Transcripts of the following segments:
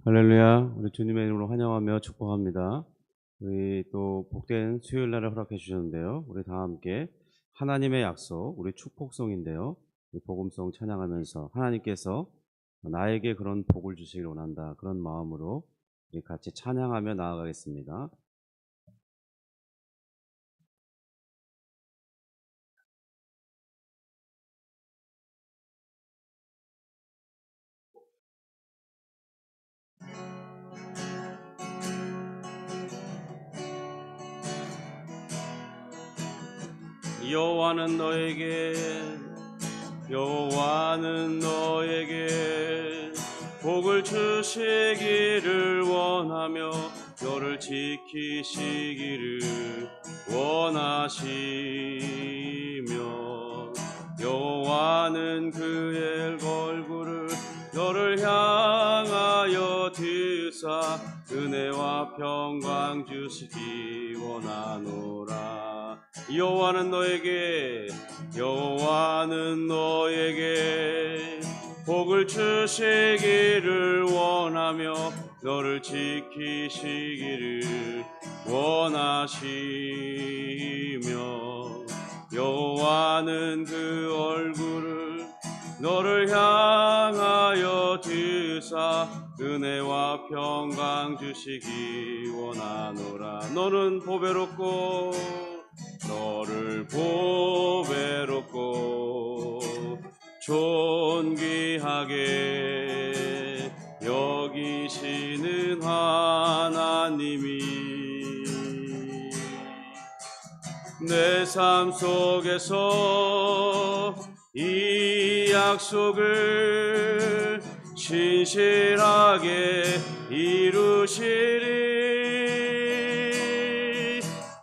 할렐루야. 우리 주님의 이름으로 환영하며 축복합니다. 우리 또 복된 수요일 날을 허락해 주셨는데요. 우리 다 함께 하나님의 약속, 우리 축복송인데요. 이 복음송 찬양하면서 하나님께서 나에게 그런 복을 주시길 원한다. 그런 마음으로 우리 같이 찬양하며 나아가겠습니다. 여호와는 너에게 복을 주시기를 원하며 너를 지키시기를 원하시며 여호와는 그의 얼굴을 너를 향하여 드사 은혜와 평강 주시기 원하노라. 여호와는 너에게 복을 주시기를 원하며 너를 지키시기를 원하시며 여호와는 그 얼굴을 너를 향하여 드사 은혜와 평강 주시기 원하노라. 너를 보배롭고 존귀하게 여기시는 하나님이 내 삶 속에서 이 약속을 신실하게 이루시리.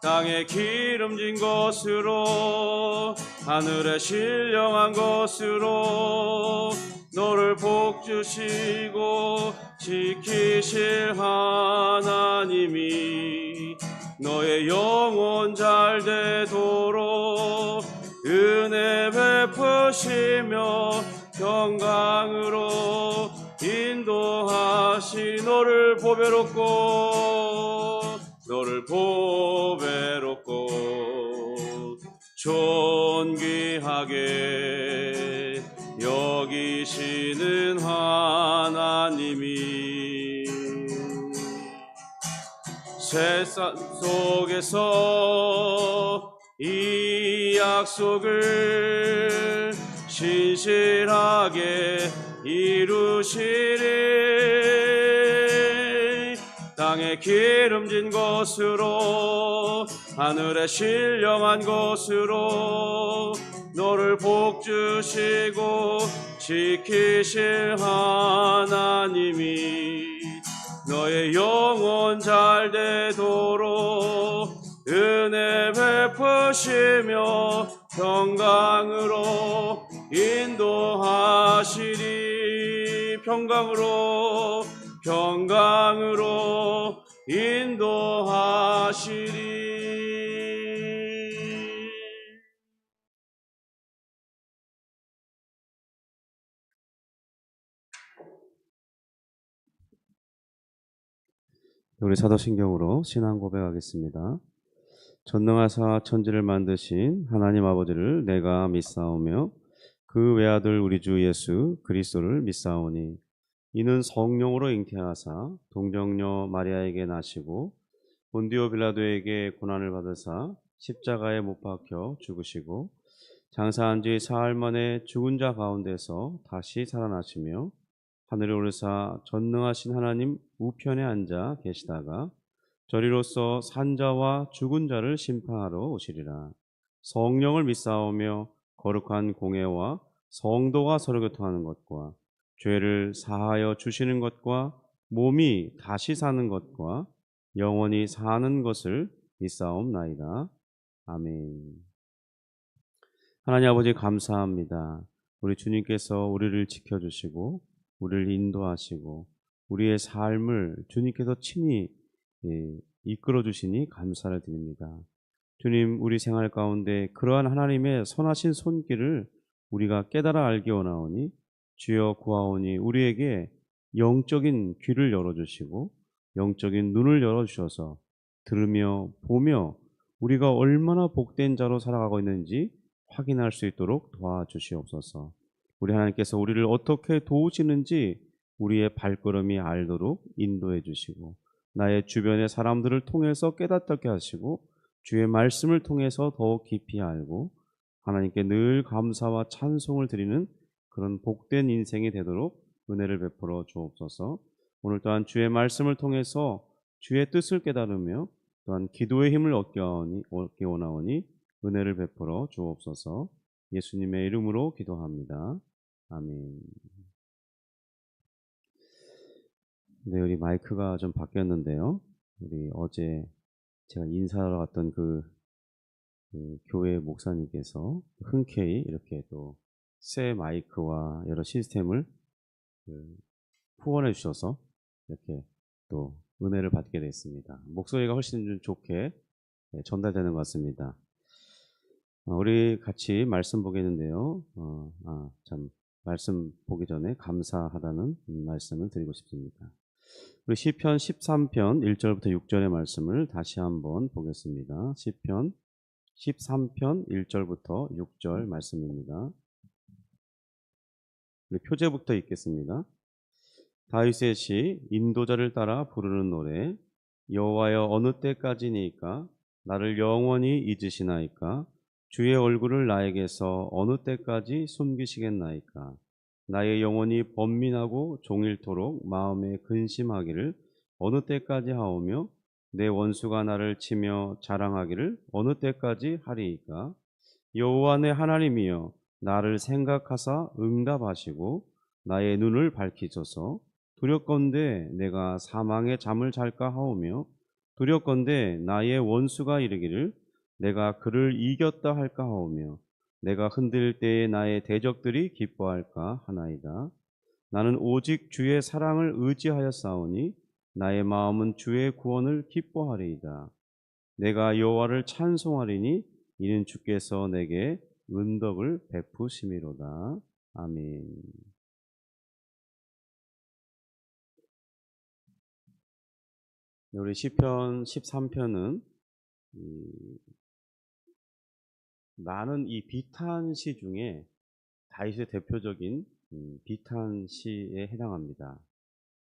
땅에 기름진 것으로 하늘에 신령한 것으로 너를 복주시고 지키실 하나님이 너의 영혼 잘 되도록 은혜 베푸시며 평강으로 인도하시. 너를 보배롭고 존귀하게 여기시는 하나님이 세상 속에서 이 약속을 신실하게 이루시리. 땅에 기름진 것으로 하늘에 신령한 것으로 너를 복주시고 지키실 하나님이 너의 영혼 잘 되도록 은혜 베푸시며 평강으로 인도하시리. 평강으로 인도하시리. 우리 사도신경으로 신앙 고백하겠습니다. 전능하사 천지를 만드신 하나님 아버지를 내가 믿사오며 그 외아들 우리 주 예수 그리스도를 믿사오니 이는 성령으로 잉태하사 동정녀 마리아에게 나시고 본디오 빌라도에게 고난을 받으사 십자가에 못 박혀 죽으시고 장사한 지 사흘 만에 죽은 자 가운데서 다시 살아나시며 하늘에 오르사 전능하신 하나님 우편에 앉아 계시다가 저리로서 산자와 죽은 자를 심판하러 오시리라. 성령을 믿사오며 거룩한 공회와 성도가 서로 교통하는 것과 죄를 사하여 주시는 것과 몸이 다시 사는 것과 영원히 사는 것을 믿사옵나이다. 아멘. 하나님 아버지 감사합니다. 우리 주님께서 우리를 지켜주시고 우리를 인도하시고 우리의 삶을 주님께서 친히 이끌어 주시니 감사를 드립니다. 주님, 우리 생활 가운데 그러한 하나님의 선하신 손길을 우리가 깨달아 알기 원하오니 주여 구하오니 우리에게 영적인 귀를 열어주시고 영적인 눈을 열어주셔서 들으며 보며 우리가 얼마나 복된 자로 살아가고 있는지 확인할 수 있도록 도와주시옵소서. 우리 하나님께서 우리를 어떻게 도우시는지 우리의 발걸음이 알도록 인도해 주시고 나의 주변의 사람들을 통해서 깨닫게 하시고 주의 말씀을 통해서 더욱 깊이 알고 하나님께 늘 감사와 찬송을 드리는 그런 복된 인생이 되도록 은혜를 베풀어 주옵소서. 오늘 또한 주의 말씀을 통해서 주의 뜻을 깨달으며 또한 기도의 힘을 얻게 원하오니 은혜를 베풀어 주옵소서. 예수님의 이름으로 기도합니다. 아멘. 네, 우리 마이크가 좀 바뀌었는데요. 우리 어제 제가 인사하러 갔던 그 교회 목사님께서 흔쾌히 이렇게 또 새 마이크와 여러 시스템을 후원해 주셔서 이렇게 또 은혜를 받게 됐습니다. 목소리가 훨씬 좀 좋게 전달되는 것 같습니다. 우리 같이 말씀 보겠는데요. 참 말씀 보기 전에 감사하다는 말씀을 드리고 싶습니다. 우리 시편 13편 1절부터 6절의 말씀을 다시 한번 보겠습니다. 시편 13편 1절부터 6절 말씀입니다. 우리 표제부터 읽겠습니다. 다윗의 시 인도자를 따라 부르는 노래. 여호와여 어느 때까지니까 나를 영원히 잊으시나이까 주의 얼굴을 나에게서 어느 때까지 숨기시겠나이까 나의 영혼이 번민하고 종일토록 마음에 근심하기를 어느 때까지 하오며 내 원수가 나를 치며 자랑하기를 어느 때까지 하리이까 여호와 내 하나님이여 나를 생각하사 응답하시고 나의 눈을 밝히소서. 두렵건대 내가 사망의 잠을 잘까 하오며 두렵건대 나의 원수가 이르기를 내가 그를 이겼다 할까 하오며 내가 흔들 때에 나의 대적들이 기뻐할까 하나이다. 나는 오직 주의 사랑을 의지하였사오니 나의 마음은 주의 구원을 기뻐하리이다. 내가 여호와를 찬송하리니 이는 주께서 내게 은덕을 베푸심이로다. 아멘. 우리 시편 13편은 많은 이 비탄시 중에 다윗의 대표적인 비탄시에 해당합니다.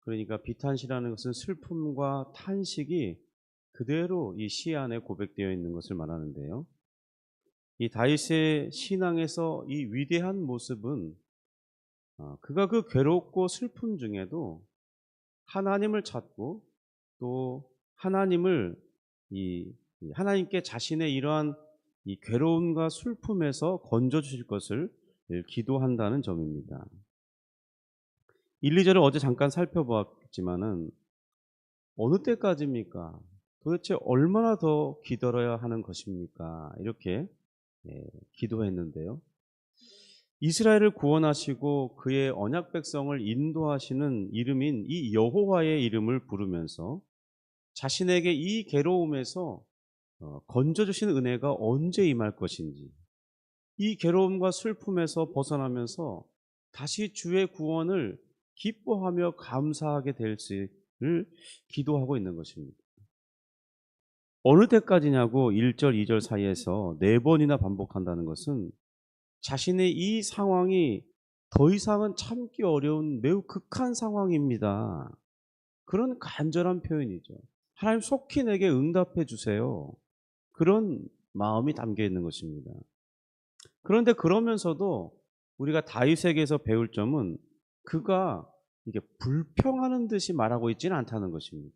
그러니까 비탄시라는 것은 슬픔과 탄식이 그대로 이 시 안에 고백되어 있는 것을 말하는데요. 이 다윗의 신앙에서 이 위대한 모습은 그가 그 괴롭고 슬픔 중에도 하나님을 찾고 또 하나님을 하나님께 자신의 이러한 이 괴로움과 슬픔에서 건져 주실 것을 기도한다는 점입니다. 1, 2절을 어제 잠깐 살펴보았지만은 어느 때까지입니까? 도대체 얼마나 더 기다려야 하는 것입니까? 이렇게 기도했는데요. 이스라엘을 구원하시고 그의 언약 백성을 인도하시는 이름인 이 여호와의 이름을 부르면서 자신에게 이 괴로움에서 건져주시는 은혜가 언제 임할 것인지 이 괴로움과 슬픔에서 벗어나면서 다시 주의 구원을 기뻐하며 감사하게 될지를 기도하고 있는 것입니다. 어느 때까지냐고 1절, 2절 사이에서 4번이나 반복한다는 것은 자신의 이 상황이 더 이상은 참기 어려운 매우 극한 상황입니다. 그런 간절한 표현이죠. 하나님 속히 내게 응답해 주세요. 그런 마음이 담겨 있는 것입니다. 그런데 그러면서도 우리가 다윗에게서 배울 점은 그가 이게 불평하는 듯이 말하고 있지는 않다는 것입니다.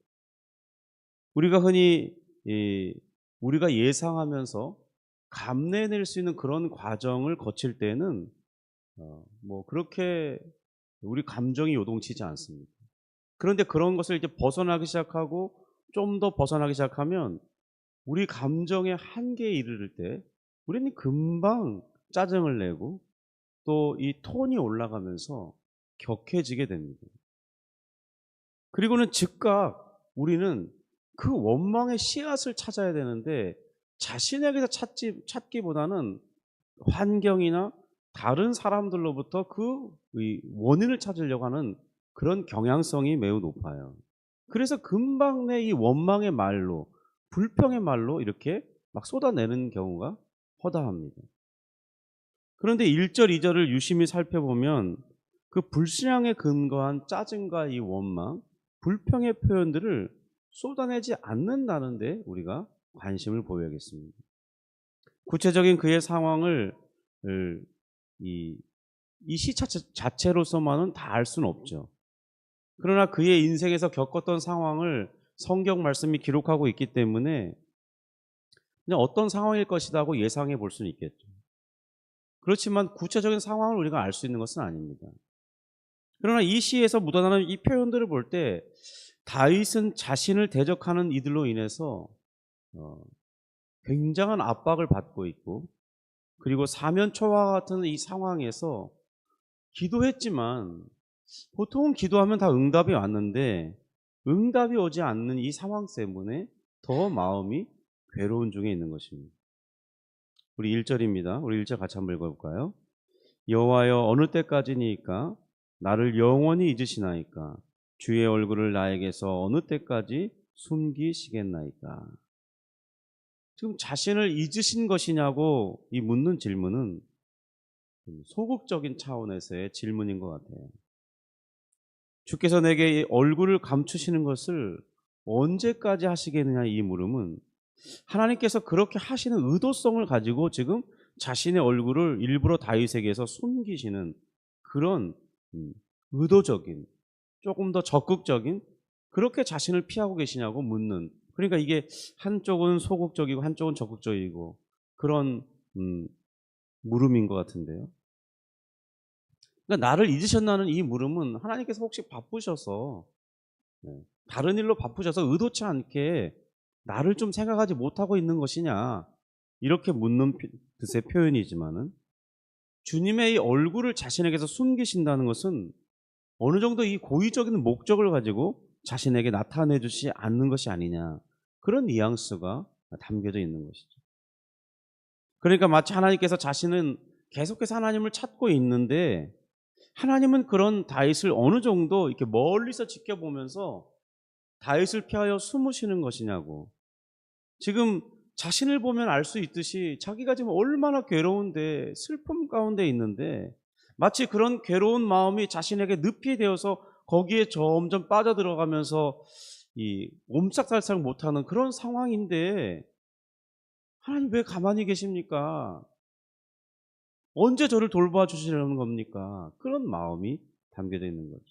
우리가 흔히 우리가 예상하면서 감내낼 수 있는 그런 과정을 거칠 때는 뭐 그렇게 우리 감정이 요동치지 않습니다. 그런데 그런 것을 이제 벗어나기 시작하고 좀 더 벗어나기 시작하면 우리 감정의 한계에 이르를 때 우리는 금방 짜증을 내고 또 이 톤이 올라가면서 격해지게 됩니다. 그리고는 즉각 우리는 그 원망의 씨앗을 찾아야 되는데 자신에게서 찾기보다는 환경이나 다른 사람들로부터 그 원인을 찾으려고 하는 그런 경향성이 매우 높아요. 그래서 금방 내 이 원망의 말로, 불평의 말로 이렇게 막 쏟아내는 경우가 허다합니다. 그런데 1절, 2절을 유심히 살펴보면 그 불신앙에 근거한 짜증과 이 원망, 불평의 표현들을 쏟아내지 않는다는데 우리가 관심을 보여야겠습니다. 구체적인 그의 상황을 이 시 자체로서만은 다 알 수는 없죠. 그러나 그의 인생에서 겪었던 상황을 성경 말씀이 기록하고 있기 때문에 그냥 어떤 상황일 것이다 고 예상해 볼 수는 있겠죠. 그렇지만 구체적인 상황을 우리가 알 수 있는 것은 아닙니다. 그러나 이 시에서 묻어나는 이 표현들을 볼 때 다윗은 자신을 대적하는 이들로 인해서 굉장한 압박을 받고 있고, 그리고 사면초와 같은 이 상황에서 기도했지만 보통은 기도하면 다 응답이 왔는데 응답이 오지 않는 이 상황 때문에 더 마음이 괴로운 중에 있는 것입니다. 우리 1절입니다. 우리 1절 같이 한번 읽어볼까요? 여호와여 어느 때까지니까 나를 영원히 잊으시나이까 주의 얼굴을 나에게서 어느 때까지 숨기시겠나이까. 지금 자신을 잊으신 것이냐고 이 묻는 질문은 소극적인 차원에서의 질문인 것 같아요. 주께서 내게 얼굴을 감추시는 것을 언제까지 하시겠느냐 이 물음은 하나님께서 그렇게 하시는 의도성을 가지고 지금 자신의 얼굴을 일부러 다윗에게서 숨기시는 그런 의도적인, 조금 더 적극적인, 그렇게 자신을 피하고 계시냐고 묻는, 그러니까 이게 한쪽은 소극적이고 한쪽은 적극적이고 그런 물음인 것 같은데요. 그러니까 나를 잊으셨나는 이 물음은 하나님께서 혹시 바쁘셔서, 다른 일로 바쁘셔서 의도치 않게 나를 좀 생각하지 못하고 있는 것이냐 이렇게 묻는 뜻의 표현이지만은, 주님의 이 얼굴을 자신에게서 숨기신다는 것은 어느 정도 이 고의적인 목적을 가지고 자신에게 나타내 주지 않는 것이 아니냐, 그런 뉘앙스가 담겨져 있는 것이죠. 그러니까 마치 하나님께서 자신은 계속해서 하나님을 찾고 있는데 하나님은 그런 다윗을 어느 정도 이렇게 멀리서 지켜보면서 다윗을 피하여 숨으시는 것이냐고. 지금 자신을 보면 알 수 있듯이 자기가 지금 얼마나 괴로운데 슬픔 가운데 있는데 마치 그런 괴로운 마음이 자신에게 늪이 되어서 거기에 점점 빠져들어가면서 이 옴짝달싹 못하는 그런 상황인데 하나님 왜 가만히 계십니까? 언제 저를 돌봐 주시려는 겁니까? 그런 마음이 담겨져 있는 거죠.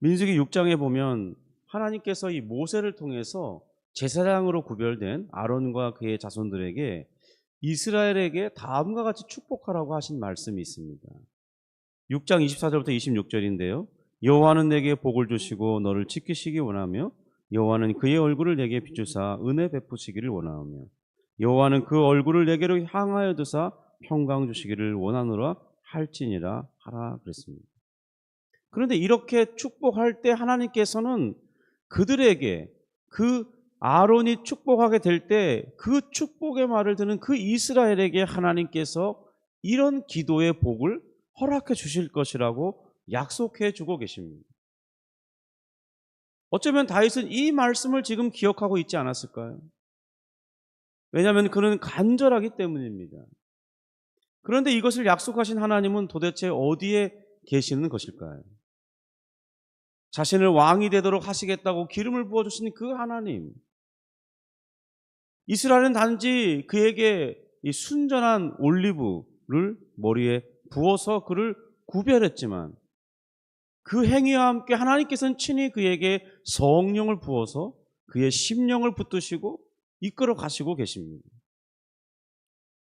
민수기 6장에 보면 하나님께서 이 모세를 통해서 제사장으로 구별된 아론과 그의 자손들에게 이스라엘에게 다음과 같이 축복하라고 하신 말씀이 있습니다. 6장 24절부터 26절인데요. 여호와는 내게 복을 주시고 너를 지키시기 원하며 여호와는 그의 얼굴을 내게 비추사 은혜 베푸시기를 원하며 여호와는 그 얼굴을 내게로 향하여 드사 평강 주시기를 원하노라 할지니라 하라 그랬습니다. 그런데 이렇게 축복할 때 하나님께서는 그들에게, 그 아론이 축복하게 될 때 그 축복의 말을 듣는 그 이스라엘에게 하나님께서 이런 기도의 복을 허락해 주실 것이라고 약속해 주고 계십니다. 어쩌면 다윗은 이 말씀을 지금 기억하고 있지 않았을까요? 왜냐하면 그는 간절하기 때문입니다. 그런데 이것을 약속하신 하나님은 도대체 어디에 계시는 것일까요? 자신을 왕이 되도록 하시겠다고 기름을 부어주신 그 하나님, 이스라엘은 단지 그에게 이 순전한 올리브를 머리에 부어서 그를 구별했지만 그 행위와 함께 하나님께서는 친히 그에게 성령을 부어서 그의 심령을 붙드시고 이끌어 가시고 계십니다.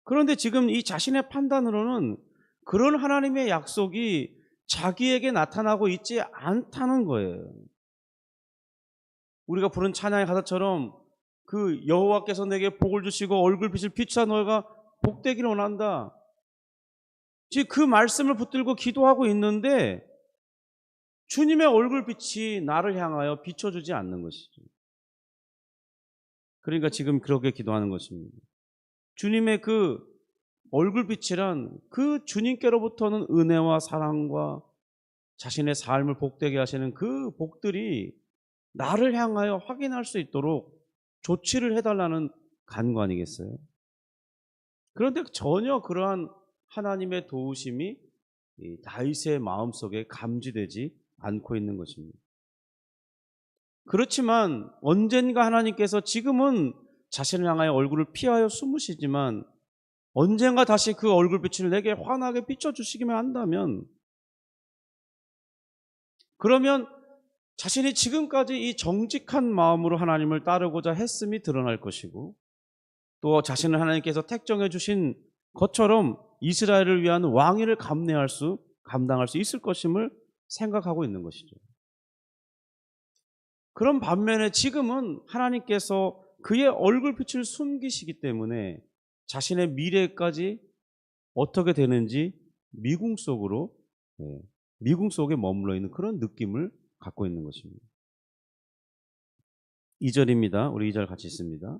그런데 지금 이 자신의 판단으로는 그런 하나님의 약속이 자기에게 나타나고 있지 않다는 거예요. 우리가 부른 찬양의 가사처럼 그 여호와께서 내게 복을 주시고 얼굴빛을 비추사 너희가 복되기를 원한다. 지금 그 말씀을 붙들고 기도하고 있는데 주님의 얼굴빛이 나를 향하여 비춰주지 않는 것이죠. 그러니까 지금 그렇게 기도하는 것입니다. 주님의 그 얼굴빛이란 그 주님께로부터는 은혜와 사랑과 자신의 삶을 복되게 하시는 그 복들이 나를 향하여 확인할 수 있도록 조치를 해달라는 간구 아니겠어요? 그런데 전혀 그러한 하나님의 도우심이 이 다윗의 마음속에 감지되지 않고 있는 것입니다. 그렇지만 언젠가 하나님께서 지금은 자신을 향하여 얼굴을 피하여 숨으시지만 언젠가 다시 그 얼굴빛을 내게 환하게 비춰주시기만 한다면, 그러면 자신이 지금까지 이 정직한 마음으로 하나님을 따르고자 했음이 드러날 것이고, 또 자신을 하나님께서 택정해 주신 것처럼 이스라엘을 위한 왕위를 감당할 수 있을 것임을 생각하고 있는 것이죠. 그런 반면에 지금은 하나님께서 그의 얼굴빛을 숨기시기 때문에 자신의 미래까지 어떻게 되는지 미궁 속에 머물러 있는 그런 느낌을 갖고 있는 것입니다. 2절입니다. 우리 2절 같이 읽습니다.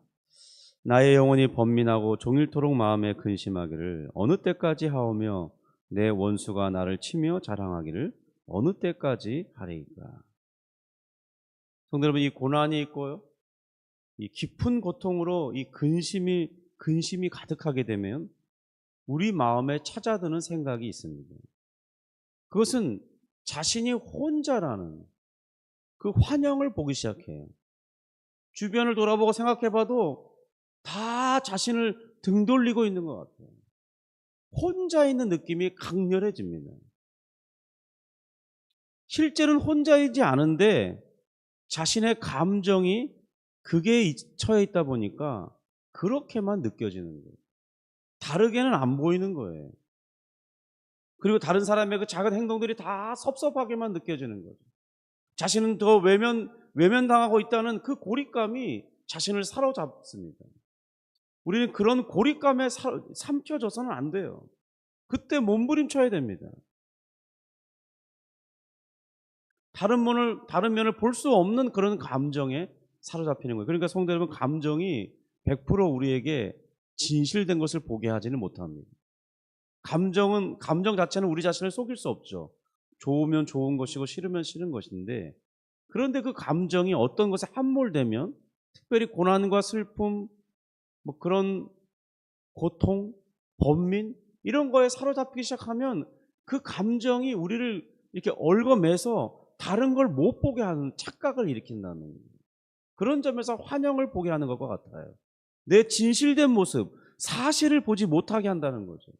나의 영혼이 번민하고 종일토록 마음에 근심하기를 어느 때까지 하오며 내 원수가 나를 치며 자랑하기를 어느 때까지 하리이까. 성도 여러분, 이 고난이 있고요, 이 깊은 고통으로 이 근심이 가득하게 되면 우리 마음에 찾아드는 생각이 있습니다. 그것은 자신이 혼자라는 그 환영을 보기 시작해요. 주변을 돌아보고 생각해봐도 다 자신을 등 돌리고 있는 것 같아요. 혼자 있는 느낌이 강렬해집니다. 실제로는 혼자이지 않은데 자신의 감정이 그게 처해 있다 보니까 그렇게만 느껴지는 거예요. 다르게는 안 보이는 거예요. 그리고 다른 사람의 그 작은 행동들이 다 섭섭하게만 느껴지는 거죠. 자신은 더 외면당하고 있다는 그 고립감이 자신을 사로잡습니다. 우리는 그런 고립감에 삼켜져서는 안 돼요. 그때 몸부림쳐야 됩니다. 다른 면을 볼 수 없는 그런 감정에 사로잡히는 거예요. 그러니까 성도 여러분, 감정이 100% 우리에게 진실된 것을 보게 하지는 못합니다. 감정 자체는 우리 자신을 속일 수 없죠. 좋으면 좋은 것이고 싫으면 싫은 것인데, 그런데 그 감정이 어떤 것에 함몰되면, 특별히 고난과 슬픔, 그런 고통, 번민, 이런 거에 사로잡히기 시작하면 그 감정이 우리를 이렇게 얽어매서 다른 걸 못 보게 하는 착각을 일으킨다는 거예요. 그런 점에서 환영을 보게 하는 것과 같아요. 내 진실된 모습, 사실을 보지 못하게 한다는 거죠.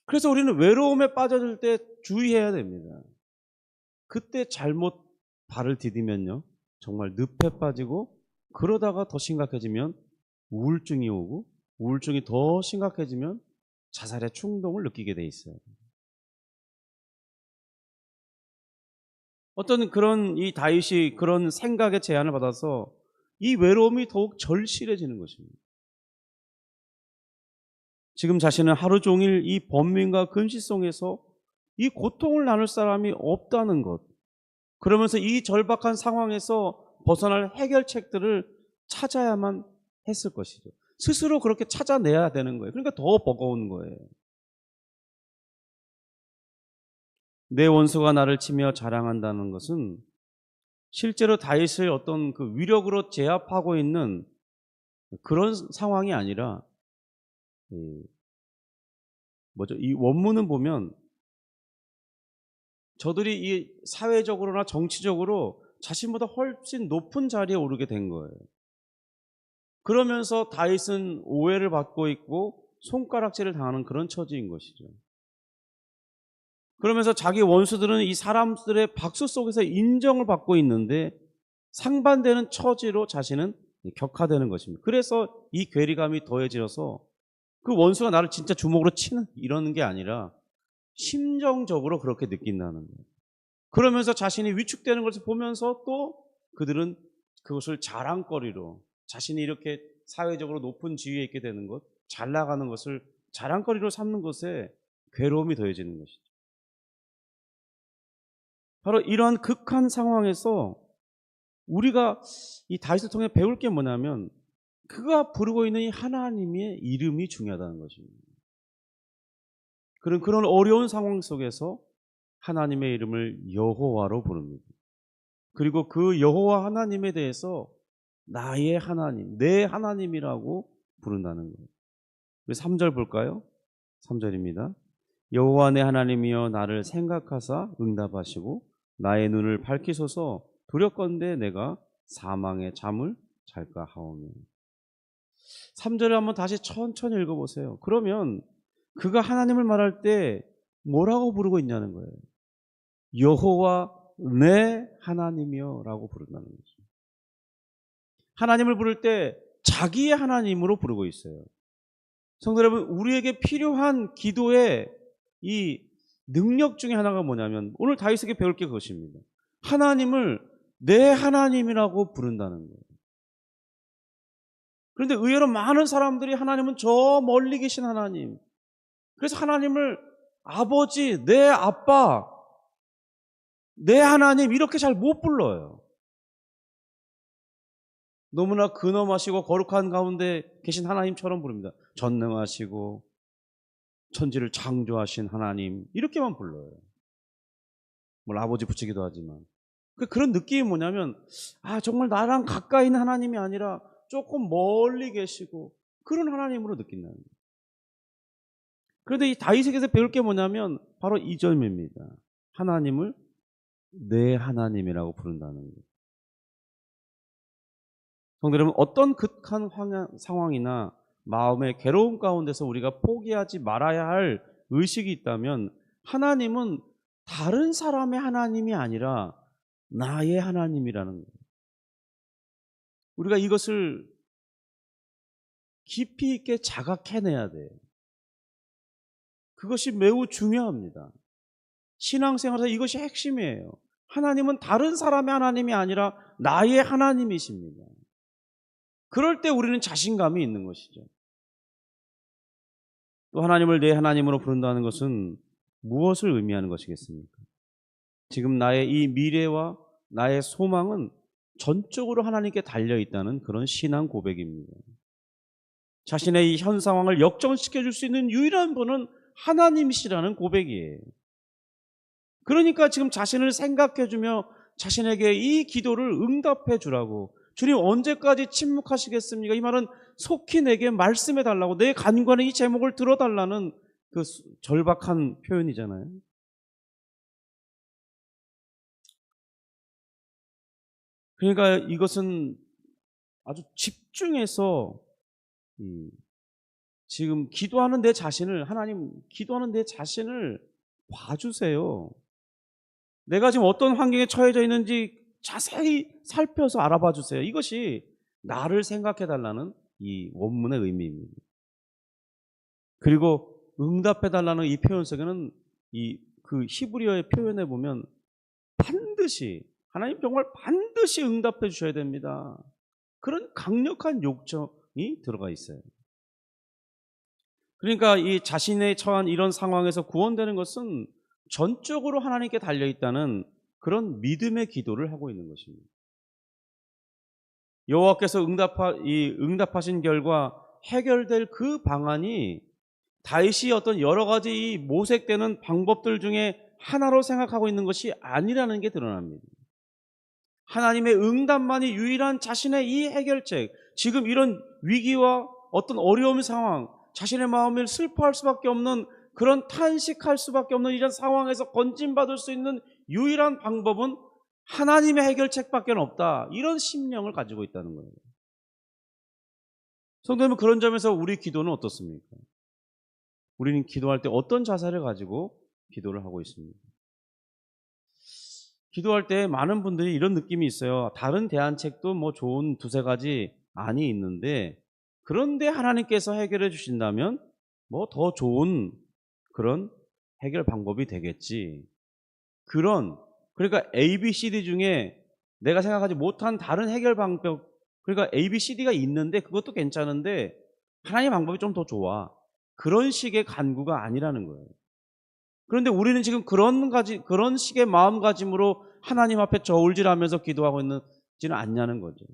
그래서 우리는 외로움에 빠져들 때 주의해야 됩니다. 그때 잘못 발을 디디면요, 정말 늪에 빠지고, 그러다가 더 심각해지면 우울증이 오고, 우울증이 더 심각해지면 자살의 충동을 느끼게 돼 있어요. 어떤 그런 이 다윗이 그런 생각의 제안을 받아서 이 외로움이 더욱 절실해지는 것입니다. 지금 자신은 하루 종일 이 번민과 근심성에서 이 고통을 나눌 사람이 없다는 것, 그러면서 이 절박한 상황에서 벗어날 해결책들을 찾아야만 했을 것이죠. 스스로 그렇게 찾아내야 되는 거예요. 그러니까 더 버거운 거예요. 내 원수가 나를 치며 자랑한다는 것은 실제로 다윗을 어떤 그 위력으로 제압하고 있는 그런 상황이 아니라, 이 원문은 보면 저들이 이 사회적으로나 정치적으로 자신보다 훨씬 높은 자리에 오르게 된 거예요. 그러면서 다윗은 오해를 받고 있고 손가락질을 당하는 그런 처지인 것이죠. 그러면서 자기 원수들은 이 사람들의 박수 속에서 인정을 받고 있는데 상반되는 처지로 자신은 격하되는 것입니다. 그래서 이 괴리감이 더해져서 그 원수가 나를 진짜 주먹으로 치는 이러는 게 아니라 심정적으로 그렇게 느낀다는 거예요. 그러면서 자신이 위축되는 것을 보면서 또 그들은 그것을 자랑거리로, 자신이 이렇게 사회적으로 높은 지위에 있게 되는 것, 잘 나가는 것을 자랑거리로 삼는 것에 괴로움이 더해지는 것이죠. 바로 이러한 극한 상황에서 우리가 이 다윗을 통해 배울 게 뭐냐면, 그가 부르고 있는 이 하나님의 이름이 중요하다는 것입니다. 그런 어려운 상황 속에서 하나님의 이름을 여호와로 부릅니다. 그리고 그 여호와 하나님에 대해서 나의 하나님, 내 하나님이라고 부른다는 거예요. 3절 볼까요? 3절입니다. 여호와 내 하나님이여 나를 생각하사 응답하시고 나의 눈을 밝히소서 두렵건대 내가 사망의 잠을 잘까 하오며. 3절을 한번 다시 천천히 읽어보세요. 그러면 그가 하나님을 말할 때 뭐라고 부르고 있냐는 거예요. 여호와 내 하나님이여 라고 부른다는 거죠. 하나님을 부를 때 자기의 하나님으로 부르고 있어요. 성도 여러분, 우리에게 필요한 기도의 이 능력 중에 하나가 뭐냐면 오늘 다윗에게 배울 게 그것입니다. 하나님을 내 하나님이라고 부른다는 거예요. 그런데 의외로 많은 사람들이 하나님은 저 멀리 계신 하나님, 그래서 하나님을 아버지, 내 아빠, 내 하나님 이렇게 잘 못 불러요. 너무나 근엄하시고 거룩한 가운데 계신 하나님처럼 부릅니다. 전능하시고 천지를 창조하신 하나님 이렇게만 불러요. 뭐 아버지 붙이기도 하지만 그런 느낌이 뭐냐면 정말 나랑 가까이 있는 하나님이 아니라 조금 멀리 계시고 그런 하나님으로 느낀다는 거예요. 그런데 이 다윗에게서 배울 게 뭐냐면 바로 이 점입니다. 하나님을 내 하나님이라고 부른다는 거예요. 성도 여러분, 어떤 극한 상황이나 마음의 괴로움 가운데서 우리가 포기하지 말아야 할 의식이 있다면 하나님은 다른 사람의 하나님이 아니라 나의 하나님이라는 거예요. 우리가 이것을 깊이 있게 자각해내야 돼요. 그것이 매우 중요합니다. 신앙생활에서 이것이 핵심이에요. 하나님은 다른 사람의 하나님이 아니라 나의 하나님이십니다. 그럴 때 우리는 자신감이 있는 것이죠. 또 하나님을 내 하나님으로 부른다는 것은 무엇을 의미하는 것이겠습니까? 지금 나의 이 미래와 나의 소망은 전적으로 하나님께 달려있다는 그런 신앙 고백입니다. 자신의 이 현 상황을 역전시켜 줄 수 있는 유일한 분은 하나님이시라는 고백이에요. 그러니까 지금 자신을 생각해 주며 자신에게 이 기도를 응답해 주라고. 주님 언제까지 침묵하시겠습니까? 이 말은 속히 내게 말씀해 달라고, 내 간관의 이 제목을 들어달라는 그 절박한 표현이잖아요. 그러니까 이것은 아주 집중해서 지금 기도하는 내 자신을, 하나님 기도하는 내 자신을 봐주세요. 내가 지금 어떤 환경에 처해져 있는지 자세히 살펴서 알아봐 주세요. 이것이 나를 생각해 달라는 이 원문의 의미입니다. 그리고 응답해 달라는 이 표현 속에는 그 히브리어의 표현에 보면 반드시, 하나님 정말 반드시 응답해 주셔야 됩니다. 그런 강력한 요청이 들어가 있어요. 그러니까 이 자신의 처한 이런 상황에서 구원되는 것은 전적으로 하나님께 달려있다는 그런 믿음의 기도를 하고 있는 것입니다. 여호와께서 응답하신 결과 해결될 그 방안이 다윗이 어떤 여러 가지 이 모색되는 방법들 중에 하나로 생각하고 있는 것이 아니라는 게 드러납니다. 하나님의 응답만이 유일한 자신의 이 해결책, 지금 이런 위기와 어떤 어려움 상황, 자신의 마음을 슬퍼할 수밖에 없는, 그런 탄식할 수밖에 없는 이런 상황에서 건진받을 수 있는 유일한 방법은 하나님의 해결책밖에 없다. 이런 심령을 가지고 있다는 거예요. 성도 여러분, 그런 점에서 우리 기도는 어떻습니까? 우리는 기도할 때 어떤 자세를 가지고 기도를 하고 있습니다. 기도할 때 많은 분들이 이런 느낌이 있어요. 다른 대안책도 뭐 좋은 두세 가지 안이 있는데, 그런데 하나님께서 해결해 주신다면 뭐 더 좋은 그런 해결 방법이 되겠지. 그러니까 A, B, C, D 중에 내가 생각하지 못한 다른 해결 방법, 그러니까 A, B, C, D가 있는데 그것도 괜찮은데 하나님의 방법이 좀 더 좋아. 그런 식의 간구가 아니라는 거예요. 그런데 우리는 지금 그런 식의 마음가짐으로 하나님 앞에 저울질하면서 기도하고 있지는 않냐는 거죠.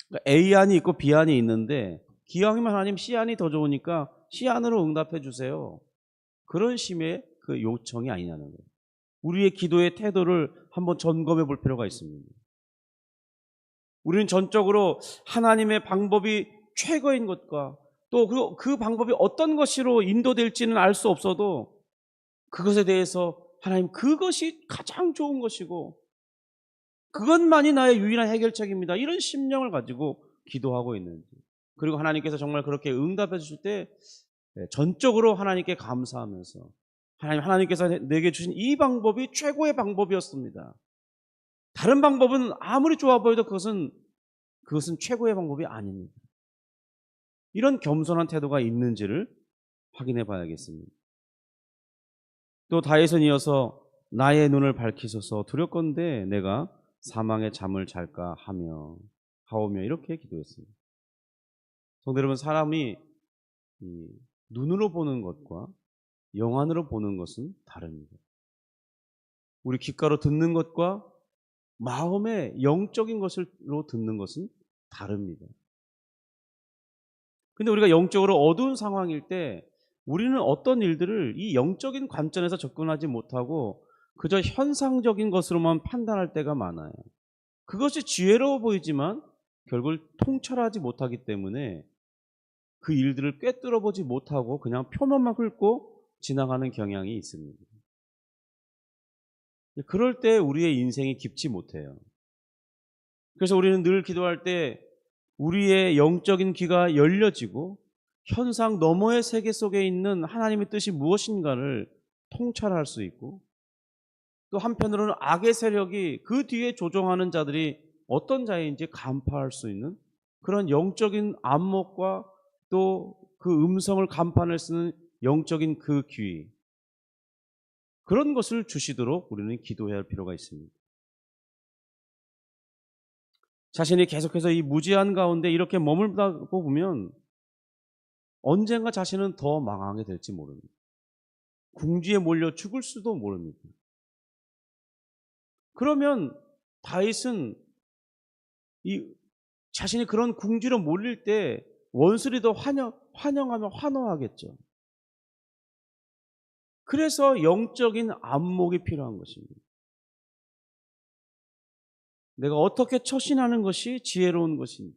그러니까 A안이 있고 B안이 있는데 기왕이면 하나님 C안이 더 좋으니까 C안으로 응답해 주세요. 그런 심의 그 요청이 아니냐는 거예요. 우리의 기도의 태도를 한번 점검해 볼 필요가 있습니다. 우리는 전적으로 하나님의 방법이 최고인 것과 또 그 방법이 어떤 것으로 인도될지는 알 수 없어도 그것에 대해서 하나님 그것이 가장 좋은 것이고 그것만이 나의 유일한 해결책입니다. 이런 심령을 가지고 기도하고 있는지. 그리고 하나님께서 정말 그렇게 응답해 주실 때 전적으로 하나님께 감사하면서 하나님께서 내게 주신 이 방법이 최고의 방법이었습니다. 다른 방법은 아무리 좋아 보여도 그것은 최고의 방법이 아닙니다. 이런 겸손한 태도가 있는지를 확인해 봐야겠습니다. 또 다윗은 이어서 나의 눈을 밝히소서 두렵건대 내가 사망의 잠을 잘까 하오며 이렇게 기도했습니다. 성도 여러분, 사람이 눈으로 보는 것과 영안으로 보는 것은 다릅니다. 우리 귓가로 듣는 것과 마음의 영적인 것으로 듣는 것은 다릅니다. 근데 우리가 영적으로 어두운 상황일 때 우리는 어떤 일들을 이 영적인 관점에서 접근하지 못하고 그저 현상적인 것으로만 판단할 때가 많아요. 그것이 지혜로워 보이지만 결국 통찰하지 못하기 때문에 그 일들을 꿰뚫어 보지 못하고 그냥 표면만 훑고 지나가는 경향이 있습니다. 그럴 때 우리의 인생이 깊지 못해요. 그래서 우리는 늘 기도할 때 우리의 영적인 귀가 열려지고 현상 너머의 세계 속에 있는 하나님의 뜻이 무엇인가를 통찰할 수 있고 또 한편으로는 악의 세력이 그 뒤에 조종하는 자들이 어떤 자인지 간파할 수 있는 그런 영적인 안목과 또 그 음성을 간판을 쓰는 영적인 그 귀, 그런 것을 주시도록 우리는 기도해야 할 필요가 있습니다. 자신이 계속해서 이 무지한 가운데 이렇게 머물다 보면 언젠가 자신은 더 망하게 될지 모릅니다. 궁지에 몰려 죽을 수도 모릅니다. 그러면 다윗은 이 자신이 그런 궁지로 몰릴 때 원수들이 더 환영하며 환호하겠죠. 그래서 영적인 안목이 필요한 것입니다. 내가 어떻게 처신하는 것이 지혜로운 것인지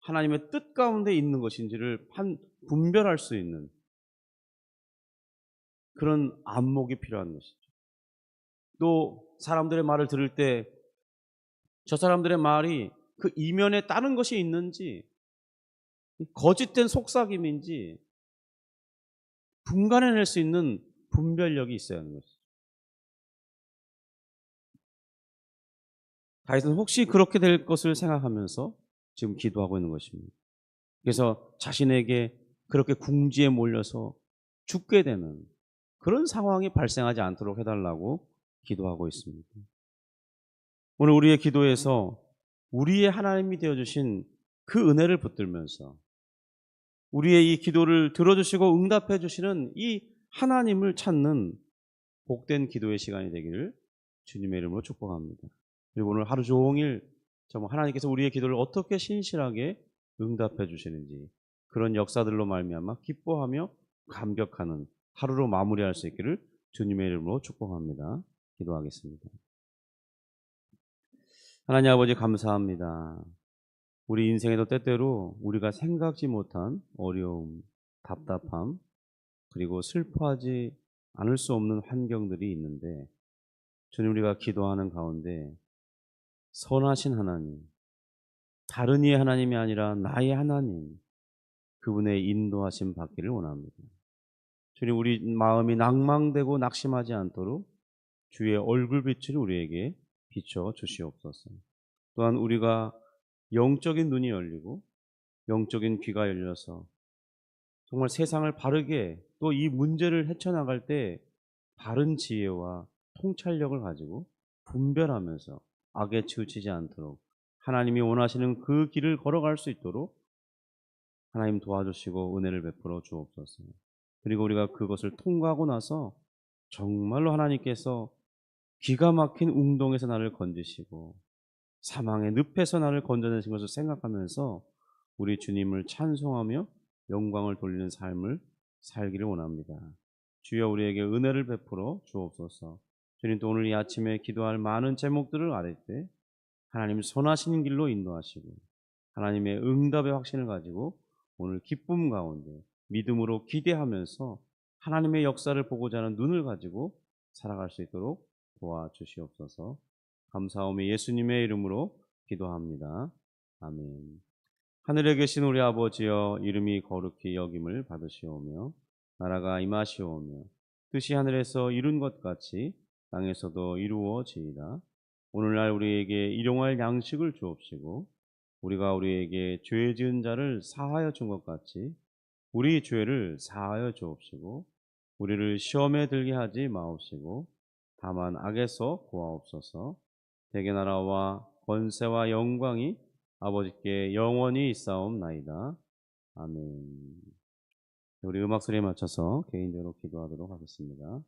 하나님의 뜻 가운데 있는 것인지를 분별할 수 있는 그런 안목이 필요한 것이죠. 또 사람들의 말을 들을 때 저 사람들의 말이 그 이면에 다른 것이 있는지 거짓된 속삭임인지 분간해낼 수 있는 분별력이 있어야 하는 것이죠. 다윗은 혹시 그렇게 될 것을 생각하면서 지금 기도하고 있는 것입니다. 그래서 자신에게 그렇게 궁지에 몰려서 죽게 되는 그런 상황이 발생하지 않도록 해달라고 기도하고 있습니다. 오늘 우리의 기도에서 우리의 하나님이 되어주신 그 은혜를 붙들면서 우리의 이 기도를 들어주시고 응답해 주시는 이 하나님을 찾는 복된 기도의 시간이 되기를 주님의 이름으로 축복합니다. 그리고 오늘 하루 종일 정말 하나님께서 우리의 기도를 어떻게 신실하게 응답해 주시는지 그런 역사들로 말미암아 기뻐하며 감격하는 하루로 마무리할 수 있기를 주님의 이름으로 축복합니다. 기도하겠습니다. 하나님 아버지 감사합니다. 우리 인생에도 때때로 우리가 생각지 못한 어려움, 답답함, 그리고 슬퍼하지 않을 수 없는 환경들이 있는데 주님, 우리가 기도하는 가운데 선하신 하나님, 다른 이의 하나님이 아니라 나의 하나님, 그분의 인도하심 받기를 원합니다. 주님, 우리 마음이 낭망되고 낙심하지 않도록 주의 얼굴빛을 우리에게 비춰 주시옵소서. 또한 우리가 영적인 눈이 열리고 영적인 귀가 열려서 정말 세상을 바르게 또 이 문제를 헤쳐나갈 때 바른 지혜와 통찰력을 가지고 분별하면서 악에 치우치지 않도록 하나님이 원하시는 그 길을 걸어갈 수 있도록 하나님 도와주시고 은혜를 베풀어 주옵소서. 그리고 우리가 그것을 통과하고 나서 정말로 하나님께서 기가 막힌 운동에서 나를 건지시고 사망의 늪에서 나를 건져내신 것을 생각하면서 우리 주님을 찬송하며 영광을 돌리는 삶을 살기를 원합니다. 주여 우리에게 은혜를 베풀어 주옵소서. 주님 또 오늘 이 아침에 기도할 많은 제목들을 아뢰 때 하나님 선하신 길로 인도하시고 하나님의 응답의 확신을 가지고 오늘 기쁨 가운데 믿음으로 기대하면서 하나님의 역사를 보고자 하는 눈을 가지고 살아갈 수 있도록 도와주시옵소서. 감사하며 예수님의 이름으로 기도합니다. 아멘. 하늘에 계신 우리 아버지여, 이름이 거룩히 여김을 받으시오며 나라가 임하시오며 뜻이 하늘에서 이룬 것 같이 땅에서도 이루어지이다. 오늘날 우리에게 일용할 양식을 주옵시고 우리가 우리에게 죄 지은 자를 사하여 준 것 같이 우리 죄를 사하여 주옵시고 우리를 시험에 들게 하지 마옵시고 다만 악에서 구하옵소서. 대개 나라와 권세와 영광이 아버지께 영원히 있사옵나이다. 아멘. 우리 음악 소리에 맞춰서 개인적으로 기도하도록 하겠습니다.